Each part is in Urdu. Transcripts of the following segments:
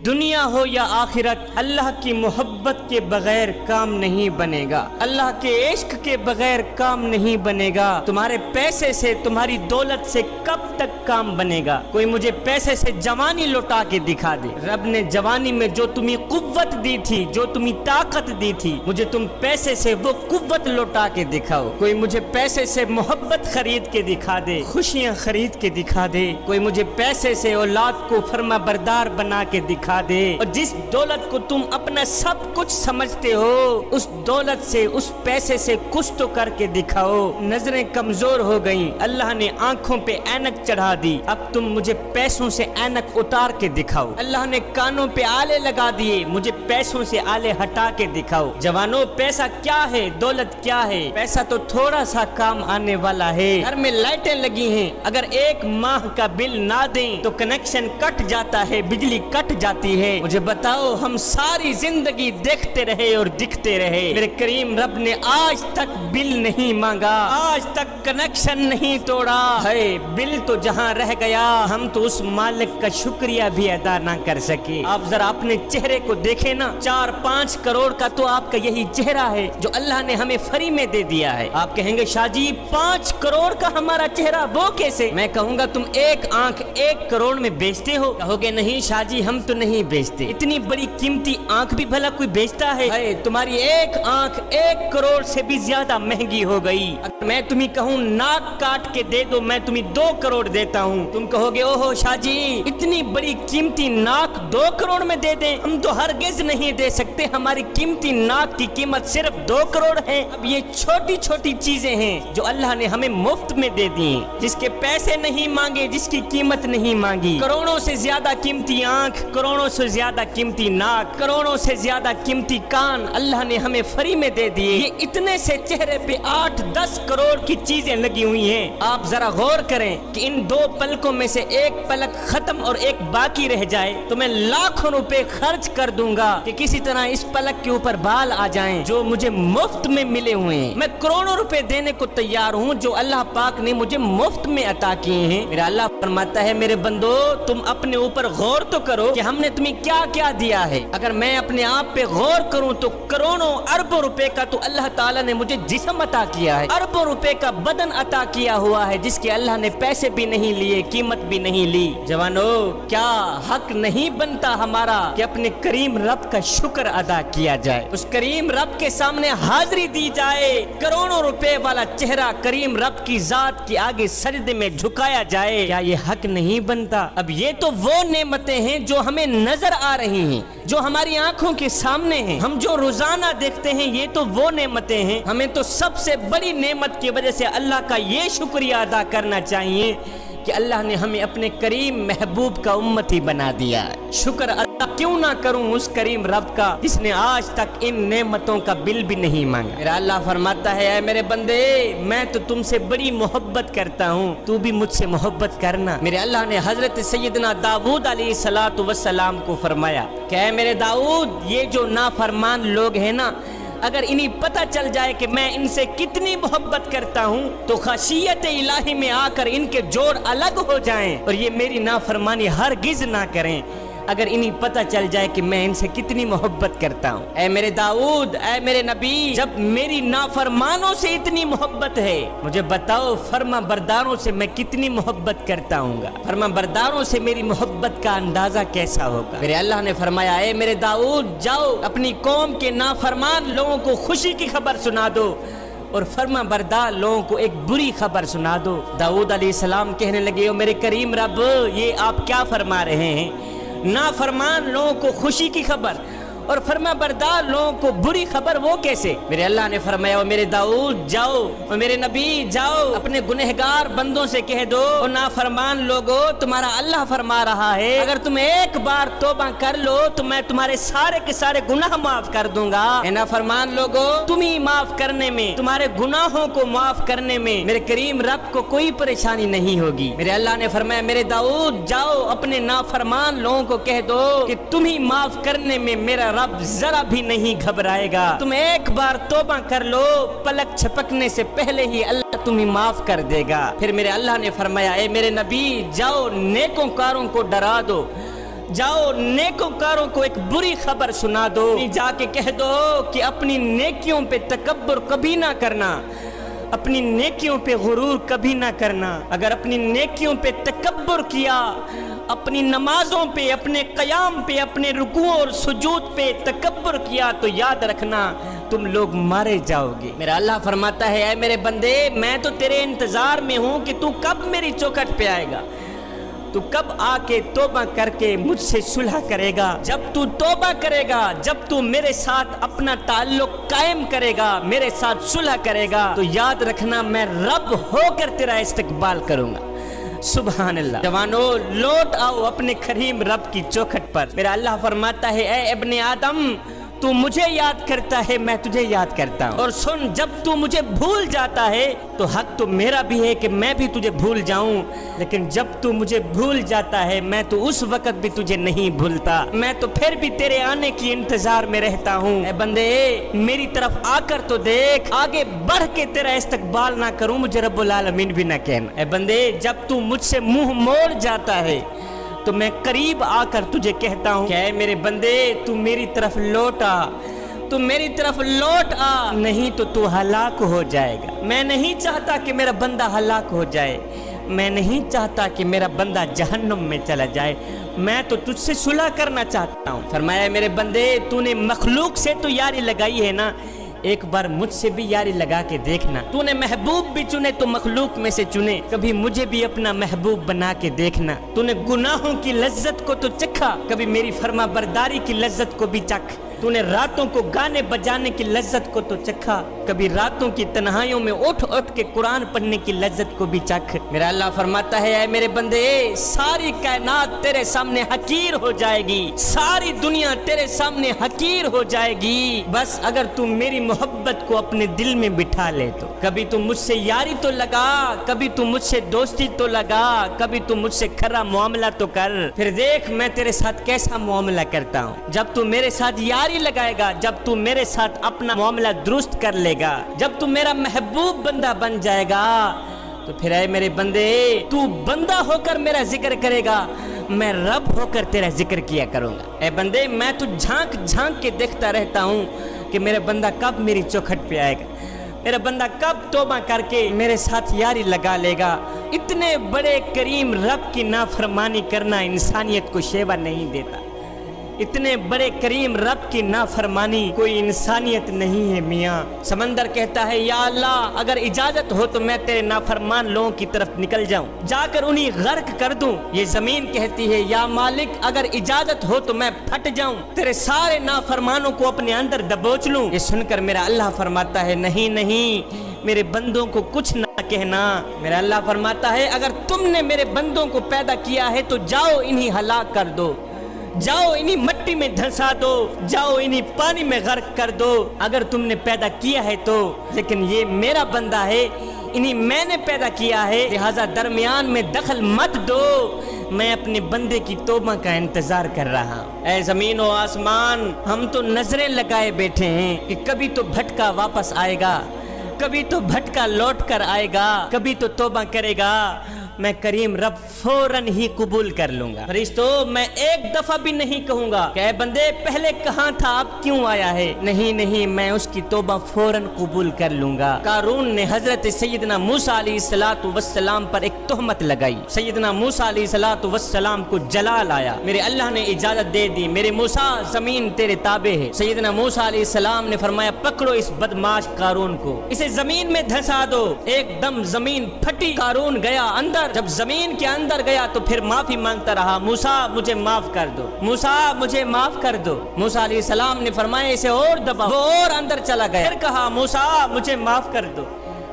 دنیا ہو یا آخرت، اللہ کی محبت کے بغیر کام نہیں بنے گا، اللہ کے عشق کے بغیر کام نہیں بنے گا۔ تمہارے پیسے سے، تمہاری دولت سے کب تک کام بنے گا؟ کوئی مجھے پیسے سے جوانی لوٹا کے دکھا دے۔ رب نے جوانی میں جو تمہیں قوت دی تھی، جو تمہیں طاقت دی تھی، مجھے تم پیسے سے وہ قوت لوٹا کے دکھاؤ۔ کوئی مجھے پیسے سے محبت خرید کے دکھا دے، خوشیاں خرید کے دکھا دے۔ کوئی مجھے پیسے سے اولاد کو فرما بردار بنا کے دکھا دے۔ اور جس دولت کو تم اپنا سب کچھ سمجھتے ہو، اس دولت سے، اس پیسے سے کچھ تو کر کے دکھاؤ۔ نظریں کمزور ہو گئیں، اللہ نے آنکھوں پہ اینک چڑھا دی، اب تم مجھے پیسوں سے اینک اتار کے دکھاؤ۔ اللہ نے کانوں پہ آلے لگا دیے، مجھے پیسوں سے آلے ہٹا کے دکھاؤ۔ جوانوں، پیسہ کیا ہے؟ دولت کیا ہے؟ پیسہ تو تھوڑا سا کام آنے والا ہے۔ گھر میں لائٹیں لگی ہیں، اگر ایک ماہ کا بل نہ دیں تو کنیکشن کٹ جاتا ہے، بجلی کٹ جاتی ہے۔ مجھے بتاؤ، ہم ساری زندگی دیکھتے رہے اور دکھتے رہے، میرے کریم رب نے آج تک بل نہیں مانگا، آج تک کنیکشن نہیں توڑا ہے۔ بل تو جہاں رہ گیا، ہم تو اس مالک کا شکریہ بھی ادا نہ کر سکے۔ آپ ذرا اپنے چہرے کو دیکھیں نا، 4-5 کروڑ کا تو آپ کا یہی چہرہ ہے جو اللہ نے ہمیں فری میں دے دیا ہے۔ آپ کہیں گے شاہ جی 5 کروڑ کا ہمارا چہرہ وہ کیسے؟ میں کہوں گا تم ایک آنکھ 1 کروڑ میں بیچتے ہو؟ کہو گے نہیں شاہ جی ہم تو نہیں بیچتے۔ اتنی بڑی قیمتی آنکھ بھی بھلا کوئی بیچتا ہے؟ تمہاری ایک آنکھ 1 کروڑ سے بھی زیادہ مہنگی ہو گئی۔ اگر میں تمہیں کہوں ناک کاٹ کے دے دو، میں تمہیں 2 کروڑ دیتا ہوں، تم کہو گے اوہو شاہ جی اتنی بڑی قیمتی ناک 2 کروڑ میں دے دیں؟ ہم تو ہرگز نہیں دے سکتے، ہماری قیمتی ناک کی قیمت صرف 2 کروڑ ہے۔ اب یہ چھوٹی چھوٹی چیزیں ہیں جو اللہ نے ہمیں مفت میں دے دی ہیں، جس کے پیسے نہیں مانگے، جس کی قیمت نہیں مانگی۔ کروڑوں سے زیادہ قیمتی آنکھ، کروڑوں سے زیادہ قیمتی ناک، کروڑوں سے زیادہ قیمتی کان اللہ نے ہمیں فری میں دے دیے۔ یہ اتنے سے چہرے پہ 8-10 کروڑ کی چیزیں لگی ہوئی ہیں۔ آپ ذرا غور کریں کہ ان 2 پلکوں میں سے ایک پلک ختم اور ایک باقی رہ جائے تو میں لاکھوں روپے خرچ کر دوں گا کہ کسی طرح اس پلک کے اوپر بال آ جائیں جو مجھے مفت میں ملے ہوئے ہیں۔ میں کروڑوں روپے دینے کو تیار ہوں جو اللہ پاک نے مجھے مفت میں عطا کیے ہیں۔ میرا اللہ فرماتا ہے میرے بندو تم اپنے اوپر غور تو کرو کہ ہم نے تمہیں کیا کیا دیا ہے۔ اگر میں اپنے آپ پہ غور کروں تو کروڑوں اربوں روپے کا تو اللہ تعالیٰ نے مجھے جسم عطا کیا ہے، اربوں روپے کا بدن عطا کیا ہوا ہے جس کے اللہ نے پیسے بھی نہیں لیے، قیمت بھی نہیں لی۔ جوانو، کیا حق نہیں بنتا ہمارا کہ اپنے کریم رب کا شکر ادا کیا جائے، اس کریم رب کے سامنے حاضری دی جائے، کروڑوں روپے والا چہرہ کریم رب کی ذات کے آگے سجدے میں جھکایا جائے؟ کیا یہ حق نہیں بنتا؟ اب یہ تو وہ نعمتیں ہیں جو ہمیں نظر آ رہی ہیں، جو ہماری آنکھوں کے سامنے ہیں، ہم جو روزانہ دیکھتے ہیں، یہ تو وہ نعمتیں ہیں۔ ہمیں تو سب سے بڑی نعمت کی وجہ سے اللہ کا یہ شکریہ ادا کرنا چاہیے کہ اللہ نے ہمیں اپنے کریم محبوب کا امتی بنا دیا ہے۔ شکر ادا کیوں نہ کروں اس کریم رب کا جس نے آج تک ان نعمتوں کا بل بھی نہیں مانگا۔ میرا اللہ فرماتا ہے اے میرے بندے میں تو تم سے بڑی محبت کرتا ہوں، تو بھی مجھ سے محبت کرنا۔ میرے اللہ نے حضرت سیدنا داؤد علیہ السلام کو فرمایا کہ اے میرے داؤد، یہ جو نافرمان لوگ ہیں نا، اگر انہیں پتہ چل جائے کہ میں ان سے کتنی محبت کرتا ہوں تو خشیت الہی میں آ کر ان کے جوڑ الگ ہو جائیں اور یہ میری نافرمانی ہرگز نہ کریں۔ اگر انہیں پتہ چل جائے کہ میں ان سے کتنی محبت کرتا ہوں، اے میرے داؤد، اے میرے نبی، جب میری نافرمانوں سے اتنی محبت ہے، مجھے بتاؤ فرما برداروں سے میں کتنی محبت کرتا ہوں گا، فرما برداروں سے میری محبت کا اندازہ کیسا ہوگا۔ میرے اللہ نے فرمایا اے میرے داؤد، جاؤ اپنی قوم کے نافرمان لوگوں کو خوشی کی خبر سنا دو اور فرما بردار لوگوں کو ایک بری خبر سنا دو۔ داؤد علیہ السلام کہنے لگے او میرے کریم رب، یہ آپ کیا فرما رہے ہیں؟ نافرمان لوگوں کو خوشی کی خبر اور فرما بردار لوگوں کو بری خبر، وہ کیسے؟ میرے اللہ نے فرمایا او میرے داؤد جاؤ، او میرے نبی جاؤ اپنے گنہگار بندوں سے کہہ دو او نافرمان لوگو تمہارا اللہ فرما رہا ہے اگر تم ایک بار توبہ کر لو تو میں تمہارے سارے کے سارے گناہ معاف کر دوں گا۔ اے نافرمان لوگو، تمہیں معاف کرنے میں، تمہارے گناہوں کو معاف کرنے میں میرے کریم رب کو کوئی پریشانی نہیں ہوگی۔ میرے اللہ نے فرمایا میرے داؤد جاؤ اپنے نافرمان لوگوں کو کہہ دو کہ تمہیں معاف کرنے میں میرا رب ذرا بھی نہیں گھبرائے گا، تم ایک بار توبہ کر لو، پلک چھپکنے سے پہلے ہی اللہ تمہیں معاف کر دے گا۔ پھر میرے اللہ نے فرمایا اے میرے نبی جاؤ نیکوں کاروں کو ڈرا دو، جاؤ نیکوکاروں کو ایک بری خبر سنا دو، جا کے کہہ دو کہ اپنی نیکیوں پہ تکبر کبھی نہ کرنا، اپنی نیکیوں پہ غرور کبھی نہ کرنا۔ اگر اپنی نیکیوں پہ تکبر کیا، اپنی نمازوں پہ، اپنے قیام پہ، اپنے رکوع اور سجود پہ تکبر کیا تو یاد رکھنا تم لوگ مارے جاؤ گے۔ میرا اللہ فرماتا ہے اے میرے بندے، میں تو تیرے انتظار میں ہوں کہ تو کب میری چوکھٹ پہ آئے گا، تو کب آ کے توبہ کر کے مجھ سے صلح کرے گا۔ جب تو توبہ کرے گا، جب تو میرے ساتھ اپنا تعلق قائم کرے گا، میرے ساتھ صلح کرے گا، تو یاد رکھنا میں رب ہو کر تیرا استقبال کروں گا۔ سبحان اللہ۔ جوانو، لوٹ آؤ اپنے کریم رب کی چوکھٹ پر۔ میرا اللہ فرماتا ہے اے ابن آدم، تو مجھے یاد کرتا ہے، میں تجھے یاد کرتا ہوں۔ اور سن، جب تو مجھے بھول جاتا ہے تو حق تو میرا بھی ہے کہ میں بھی تجھے بھول جاؤں، لیکن جب تو مجھے بھول جاتا ہے میں تو اس وقت بھی تجھے نہیں بھولتا، میں تو پھر بھی تیرے آنے کی انتظار میں رہتا ہوں۔ اے بندے، میری طرف آ کر تو دیکھ، آگے بڑھ کے تیرا استقبال نہ کروں مجھے رب العالمین بھی نہ کہنا۔ اے بندے، جب تو مجھ سے منہ موڑ جاتا ہے تو میں قریب آ کر تجھے کہتا ہوں کہ اے میرے بندے، تو میری طرف لوٹ آ، تو میری طرف لوٹ آ، نہیں تو تو ہلاک ہو جائے گا۔ میں نہیں چاہتا کہ میرا بندہ ہلاک ہو جائے، میں نہیں چاہتا کہ میرا بندہ جہنم میں چلا جائے، میں تو تجھ سے صلح کرنا چاہتا ہوں۔ فرمایا میرے بندے، تو نے مخلوق سے تو یاری لگائی ہے نا، ایک بار مجھ سے بھی یاری لگا کے دیکھنا۔ تو نے محبوب بھی چنے تو مخلوق میں سے چنے، کبھی مجھے بھی اپنا محبوب بنا کے دیکھنا۔ تو نے گناہوں کی لذت کو تو چکھا، کبھی میری فرما برداری کی لذت کو بھی چکھ۔ تو نے راتوں کو گانے بجانے کی لذت کو تو چکھا، کبھی راتوں کی تنہائیوں میں اٹھ اٹھ کے قرآن پڑھنے کی لذت کو بھی چکھ۔ میرا اللہ فرماتا ہے اے میرے بندے، ساری کائنات تیرے سامنے حقیر ہو جائے گی، ساری دنیا تیرے سامنے حقیر ہو جائے گی، بس اگر تم میری محبت کو اپنے دل میں بٹھا لے تو۔ کبھی تم مجھ سے یاری تو لگا، کبھی تم مجھ سے دوستی تو لگا، کبھی تم مجھ سے کھرا معاملہ تو کر، پھر دیکھ میں تیرے ساتھ کیسا معاملہ کرتا ہوں۔ جب تم میرے ساتھ یاری لگائے گا، جب تو میرے ساتھ اپنا معاملہ درست کر لے گا، جب تو میرا محبوب بندہ بن جائے گا، تو پھر اے میرے بندے، تو بندہ ہو کر میرا ذکر کرے گا، میں رب ہو کر تیرا ذکر کیا کروں گا۔ اے بندے، میں تو جھانک جھانک کے دیکھتا رہتا ہوں کہ میرا بندہ کب میری چوکھٹ پہ آئے گا، میرا بندہ کب توبہ کر کے میرے ساتھ یاری لگا لے گا۔ اتنے بڑے کریم رب کی نافرمانی کرنا انسانیت کو شیوا نہیں دیتا، اتنے بڑے کریم رب کی نافرمانی کوئی انسانیت نہیں ہے میاں۔ سمندر کہتا ہے یا اللہ، اگر اجازت ہو تو میں تیرے نافرمان لوگوں کی طرف نکل جاؤں، جا کر انہیں غرق کر دوں۔ یہ زمین کہتی ہے یا مالک، اگر اجازت ہو تو میں پھٹ جاؤں، تیرے سارے نافرمانوں کو اپنے اندر دبوچ لوں۔ یہ سن کر میرا اللہ فرماتا ہے نہیں نہیں، میرے بندوں کو کچھ نہ کہنا۔ میرا اللہ فرماتا ہے اگر تم نے میرے بندوں کو پیدا کیا ہے تو جاؤ انہیں ہلاک کر دو، جاؤ انہیں مٹی میں دھنسا دو، جاؤ انہیں پانی میں غرق کر دو، اگر تم نے پیدا کیا ہے تو، لیکن یہ میرا بندہ ہے، انہیں میں نے پیدا کیا ہے، لہذا درمیان میں دخل مت دو، میں اپنے بندے کی توبہ کا انتظار کر رہا ہوں۔ اے زمین و آسمان، ہم تو نظریں لگائے بیٹھے ہیں کہ کبھی تو بھٹکا واپس آئے گا، کبھی تو بھٹکا لوٹ کر آئے گا، کبھی تو توبہ کرے گا، میں کریم رب فوراً ہی قبول کر لوں گا۔ فرشتو، میں ایک دفعہ بھی نہیں کہوں گا کہ اے بندے پہلے کہاں تھا اب کیوں آیا ہے، نہیں نہیں، میں اس کی توبہ فوراً قبول کر لوں گا۔ قارون نے حضرت سیدنا موسیٰ علیہ السلام پر ایک تہمت لگائی، سیدنا موسیٰ علیہ السلام کو جلال آیا، میرے اللہ نے اجازت دے دی، میرے موسیٰ زمین تیرے تابع ہے۔ سیدنا موسیٰ علیہ السلام نے فرمایا پکڑو اس بدمعاش قارون کو، اسے زمین میں دھنسا دو۔ ایک دم زمین پھٹی، قارون گیا اندر، جب زمین کے اندر گیا تو پھر معافی مانگتا رہا، موسیٰ مجھے معاف کر دو، موسیٰ مجھے معاف کر دو۔ موسیٰ علیہ السلام نے فرمایا اسے اور دباؤ، وہ اور اندر چلا گیا، پھر کہا موسیٰ مجھے معاف کر دو،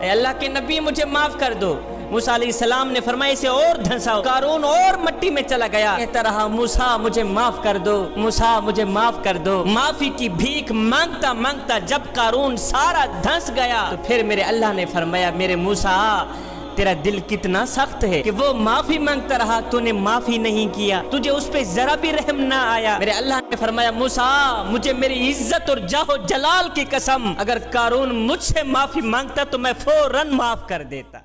اے اللہ کے نبی مجھے معاف کر دو۔ موسیٰ علیہ السلام نے فرمایا اسے اور دھنساؤ، قارون اور مٹی میں چلا گیا، کہتا رہا موسیٰ مجھے معاف کر دو، موسیٰ مجھے معاف کر دو۔ معافی کی بھیک مانگتا مانگتا جب قارون سارا دھنس گیا تو پھر میرے اللہ نے فرمایا میرے موسیٰ تیرا دل کتنا سخت ہے کہ وہ معافی مانگتا رہا، تو نے معافی نہیں کیا، تجھے اس پہ ذرا بھی رحم نہ آیا۔ میرے اللہ نے فرمایا موسیٰ مجھے میری عزت اور جاہ و جلال کی قسم، اگر قارون مجھ سے معافی مانگتا تو میں فوراً معاف کر دیتا۔